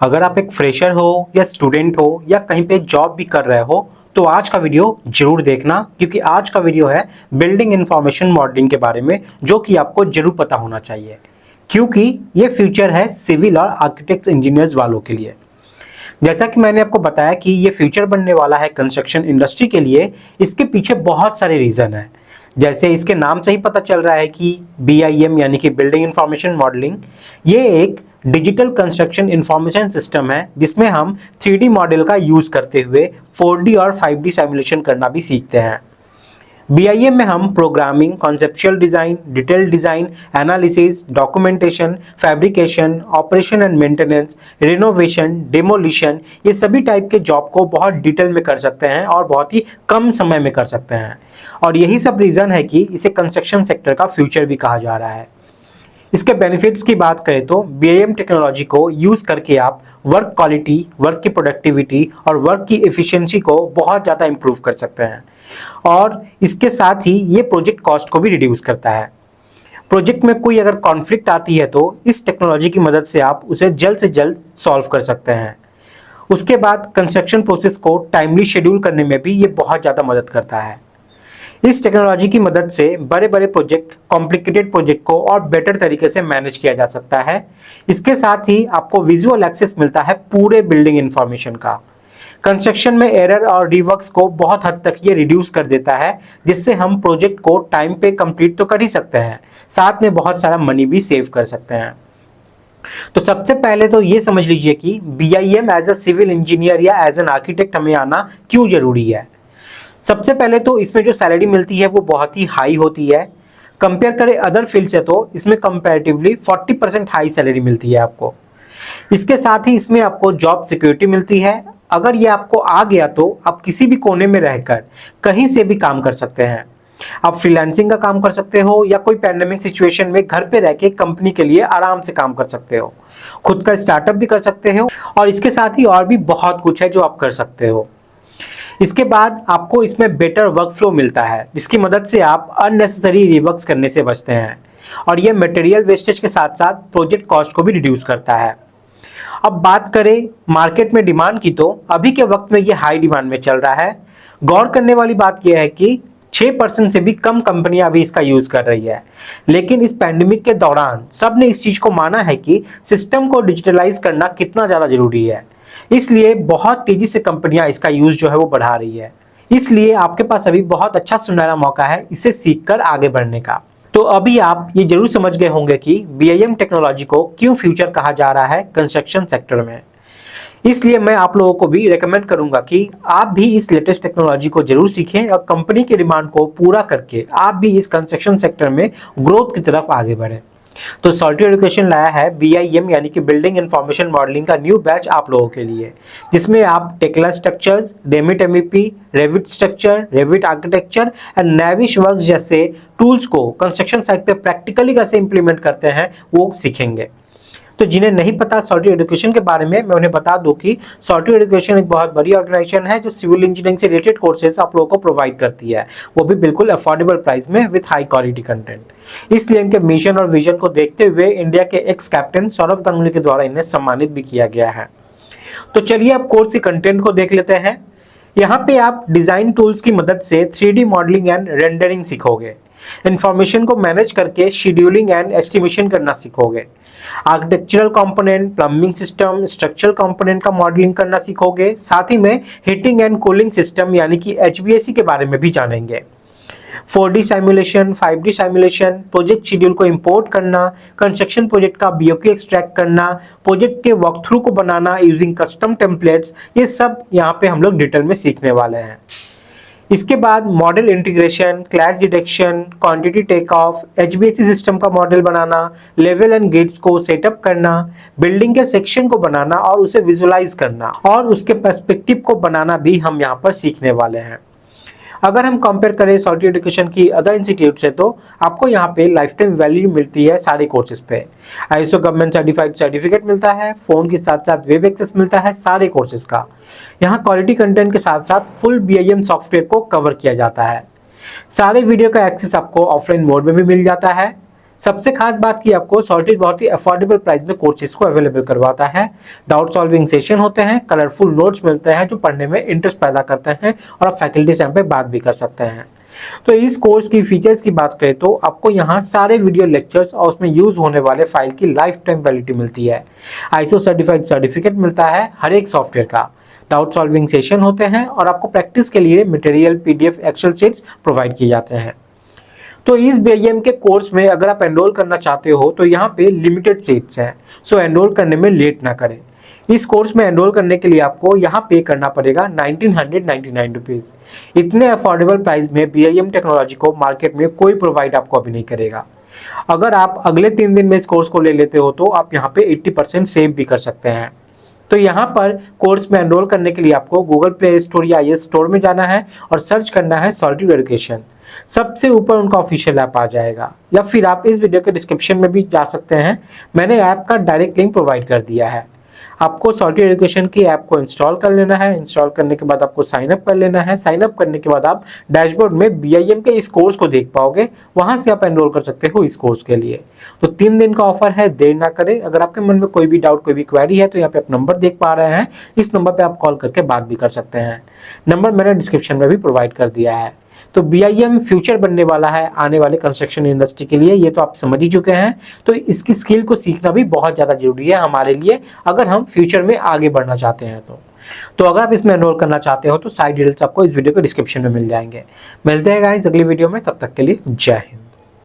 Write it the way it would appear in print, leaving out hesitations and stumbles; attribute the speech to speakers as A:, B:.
A: अगर आप एक फ्रेशर हो या स्टूडेंट हो या कहीं पे जॉब भी कर रहे हो तो आज का वीडियो जरूर देखना, क्योंकि आज का वीडियो है बिल्डिंग इंफॉर्मेशन मॉडलिंग के बारे में, जो कि आपको जरूर पता होना चाहिए क्योंकि ये फ्यूचर है सिविल और आर्किटेक्ट इंजीनियर्स वालों के लिए। जैसा कि मैंने आपको बताया कि ये फ्यूचर बनने वाला है कंस्ट्रक्शन इंडस्ट्री के लिए, इसके पीछे बहुत सारे रीजन है। जैसे इसके नाम से ही पता चल रहा है कि BIM यानी कि बिल्डिंग इंफॉर्मेशन मॉडलिंग, ये एक डिजिटल कंस्ट्रक्शन इंफॉर्मेशन सिस्टम है जिसमें हम 3D मॉडल का यूज करते हुए 4D और 5D सिमुलेशन करना भी सीखते हैं। BIM में हम programming, conceptual design, detail design, analysis, documentation, fabrication, operation and maintenance, renovation, demolition, ये सभी टाइप के जॉब को बहुत डिटेल में कर सकते हैं और बहुत ही कम समय में कर सकते हैं। और यही सब रीजन है कि इसे कंस्ट्रक्शन सेक्टर का फ्यूचर भी कहा जा रहा है। इसके बेनिफिट्स की बात करें तो BIM टेक्नोलॉजी को यूज करके आप वर्क क्वालिटी, वर्क की प्रोडक्टिविटी और वर्क की एफिशिएंसी को बहुत ज़्यादा इंप्रूव कर सकते हैं। और इसके साथ ही ये प्रोजेक्ट कॉस्ट को भी रिड्यूस करता है। प्रोजेक्ट में कोई अगर कॉन्फ्लिक्ट आती है तो इस टेक्नोलॉजी की मदद से आप उसे जल्द से जल्द सॉल्व कर सकते हैं। उसके बाद कंस्ट्रक्शन प्रोसेस को टाइमली शेड्यूल करने में भी ये बहुत ज़्यादा मदद करता है। इस टेक्नोलॉजी की मदद से बड़े बड़े प्रोजेक्ट, कॉम्प्लिकेटेड प्रोजेक्ट को और बेटर तरीके से मैनेज किया जा सकता है। इसके साथ ही आपको विजुअल एक्सेस मिलता है पूरे बिल्डिंग इंफॉर्मेशन का। कंस्ट्रक्शन में एरर और रिवर्क्स को बहुत हद तक ये रिड्यूस कर देता है, जिससे हम प्रोजेक्ट को टाइम पे कंप्लीट तो कर ही सकते हैं, साथ में बहुत सारा मनी भी सेव कर सकते हैं। तो सबसे पहले तो ये समझ लीजिए कि BIM as a civil engineer या एज एन आर्किटेक्ट हमें आना क्यों जरूरी है। सबसे पहले तो इसमें जो सैलरी मिलती है वो बहुत ही हाई होती है। कंपेयर करें अदर फील्ड से तो इसमें कंपैरेटिवली 40% हाई सैलरी मिलती है आपको। इसके साथ ही इसमें आपको जॉब सिक्योरिटी मिलती है। अगर ये आपको आ गया तो आप किसी भी कोने में रहकर कहीं से भी काम कर सकते हैं। आप फ्रीलांसिंग का काम कर सकते हो या कोई पैंडेमिक सिचुएशन में घर पे रह के कंपनी के लिए आराम से काम कर सकते हो। खुद का स्टार्टअप भी कर सकते हो और इसके साथ ही और भी बहुत कुछ है जो आप कर सकते हो। इसके बाद आपको इसमें बेटर वर्क फ्लो मिलता है, जिसकी मदद से आप अननेसेसरी रिवर्क्स करने से बचते हैं और यह मटेरियल वेस्टेज के साथ साथ प्रोजेक्ट कॉस्ट को भी रिड्यूस करता है। अब बात करें मार्केट में डिमांड की, तो अभी के वक्त में ये हाई डिमांड में चल रहा है। गौर करने वाली बात यह है कि 6% से भी कम कंपनियां अभी इसका यूज कर रही है, लेकिन इस पैंडेमिक के दौरान सबने इस चीज को माना है कि सिस्टम को डिजिटलाइज करना कितना ज्यादा जरूरी है। इसलिए बहुत तेजी से कंपनियां इसका यूज जो है वो बढ़ा रही है। इसलिए आपके पास अभी बहुत अच्छा सुनहरा मौका है इसे सीखकर आगे बढ़ने का। तो अभी आप ये जरूर समझ गए होंगे कि BIM टेक्नोलॉजी को क्यों फ्यूचर कहा जा रहा है कंस्ट्रक्शन सेक्टर में। इसलिए मैं आप लोगों को भी रेकमेंड करूंगा कि आप भी इस लेटेस्ट टेक्नोलॉजी को जरूर सीखें और कंपनी की डिमांड को पूरा करके आप भी इस कंस्ट्रक्शन सेक्टर में ग्रोथ की तरफ आगे बढ़ें। तो सॉल्टी एजुकेशन लाया है BIM यानी कि बिल्डिंग इंफॉर्मेशन मॉडलिंग का न्यू बैच आप लोगों के लिए, जिसमें आप Tekla structures, demat MEP, Revit structure, Revit architecture and नेविश works जैसे टूल्स को कंस्ट्रक्शन साइट पे प्रैक्टिकली कैसे इंप्लीमेंट करते हैं वो सीखेंगे। तो जिन्हें नहीं पता सॉल्टी एजुकेशन के बारे में, मैं उन्हें बता दूं कि सॉल्टी एजुकेशन एक बहुत बड़ी ऑर्गेनाइजेशन है जो सिविल इंजीनियरिंग से रिलेटेड कोर्सेज आप लोगों को प्रोवाइड करती है, वो भी बिल्कुल अफोर्डेबल प्राइस में विथ हाई क्वालिटी कंटेंट। इसलिए इनके मिशन और विजन को देखते हुए इंडिया के एक्स कैप्टन सौरभ गंगुली के द्वारा इन्हें सम्मानित भी किया गया है। तो चलिए अब कोर्स के कंटेंट को देख लेते हैं। यहाँ पे आप डिजाइन टूल्स की मदद से 3D मॉडलिंग एंड रेंडरिंग सीखोगे। इंफॉर्मेशन को मैनेज करके शेड्यूलिंग एंड एस्टिमेशन करना सीखोगे। Architectural component, plumbing system, structural component का मॉडलिंग करना सीखोगे। साथ ही में हीटिंग एंड कूलिंग सिस्टम यानी कि HVAC के बारे में भी जानेंगे। 4D simulation, 5D simulation, project schedule को इंपोर्ट करना, कंस्ट्रक्शन प्रोजेक्ट का BOQ एक्सट्रैक्ट करना, प्रोजेक्ट के वॉक थ्रू को बनाना यूजिंग कस्टम टेम्पलेट्स, ये सब यहाँ पे हम लोग डिटेल में सीखने वाले हैं। इसके बाद model integration, clash detection, quantity take off, HVAC system का मॉडल बनाना, लेवल एंड गेट्स को सेटअप करना, बिल्डिंग के सेक्शन को बनाना और उसे विजुअलाइज करना और उसके पर्सपेक्टिव को बनाना भी हम यहाँ पर सीखने वाले हैं। अगर हम कंपेयर करें सॉल्टी एजुकेशन की अदर इंस्टीट्यूट से, तो आपको यहाँ पे लाइफ टाइम वैल्यू मिलती है सारे कोर्सेज पे। ISO गवर्नमेंट सर्टिफाइड सर्टिफिकेट मिलता है, फोन के साथ साथ वेब एक्सेस मिलता है सारे कोर्सेज का। यहाँ क्वालिटी कंटेंट के साथ साथ फुल BIM सॉफ्टवेयर को कवर किया जाता है। सारे वीडियो का एक्सेस आपको ऑफलाइन मोड में भी मिल जाता है। सबसे खास बात की आपको सॉल्टेज बहुत ही अफोर्डेबल प्राइस में कोर्सेज को अवेलेबल करवाता है। डाउट सॉल्विंग सेशन होते हैं, कलरफुल नोट्स मिलते हैं जो पढ़ने में इंटरेस्ट पैदा करते हैं और आप फैकल्टी से यहाँ पे बात भी कर सकते हैं। तो इस कोर्स की फीचर्स की बात करें तो आपको यहाँ सारे वीडियो लेक्चर्स और उसमें यूज होने वाले फाइल की लाइफ टाइम वैलिडिटी मिलती है। आईएसओ सर्टिफाइड सर्टिफिकेट मिलता है हर एक सॉफ्टवेयर का। डाउट सॉल्विंग सेशन होते हैं और आपको प्रैक्टिस के लिए material, PDF, excel sheets provide किए जाते हैं। तो इस बीआईएम के कोर्स में अगर आप एनरोल करना चाहते हो तो यहाँ पे लिमिटेड सीट्स हैं, सो एनरोल करने में लेट ना करें। इस कोर्स में एनरोल करने के लिए आपको यहाँ पे करना पड़ेगा 1999 रुपीज। इतने अफोर्डेबल प्राइस में बीआईएम टेक्नोलॉजी को मार्केट में कोई प्रोवाइड आपको अभी नहीं करेगा। अगर आप अगले 3 दिन में इस कोर्स को ले लेते हो तो आप यहाँ पे 80% सेव भी कर सकते हैं। तो यहाँ पर कोर्स में एनरोल करने के लिए आपको गूगल प्ले स्टोर या आईएस स्टोर में जाना है और सर्च करना है सॉलिट्यूड एजुकेशन। सबसे ऊपर उनका ऑफिशियल ऐप आ जाएगा, या फिर आप इस वीडियो के डिस्क्रिप्शन में भी जा सकते हैं, मैंने ऐप का डायरेक्ट लिंक प्रोवाइड कर दिया है। आपको सॉलिट्यूड एजुकेशन की ऐप को इंस्टॉल कर लेना है। इंस्टॉल करने के बाद आपको साइन अप कर लेना है। साइन अप करने के बाद आप डैशबोर्ड में बीआईएम के इस कोर्स को देख पाओगे, वहां से आप एनरोल कर सकते हो इस कोर्स के लिए। तो 3 दिन का ऑफर है, देर ना करें। अगर आपके मन में कोई भी डाउट, कोई भी क्वेरी है तो यहाँ पे आप नंबर देख पा रहे हैं, इस नंबर पे आप कॉल करके बात भी कर सकते हैं। नंबर मैंने डिस्क्रिप्शन में भी प्रोवाइड कर दिया है। तो बीआईएम फ्यूचर बनने वाला है आने वाले कंस्ट्रक्शन इंडस्ट्री के लिए, ये तो आप समझ ही चुके हैं। तो इसकी स्किल को सीखना भी बहुत ज़्यादा जरूरी है हमारे लिए, अगर हम फ्यूचर में आगे बढ़ना चाहते हैं तो अगर आप इसमें एनरोल करना चाहते हो तो सारी डिटेल्स आपको इस वीडियो के डिस्क्रिप्शन में मिल जाएंगे। मिलते हैं गाइस अगली वीडियो में, तब तक के लिए जय हिंद।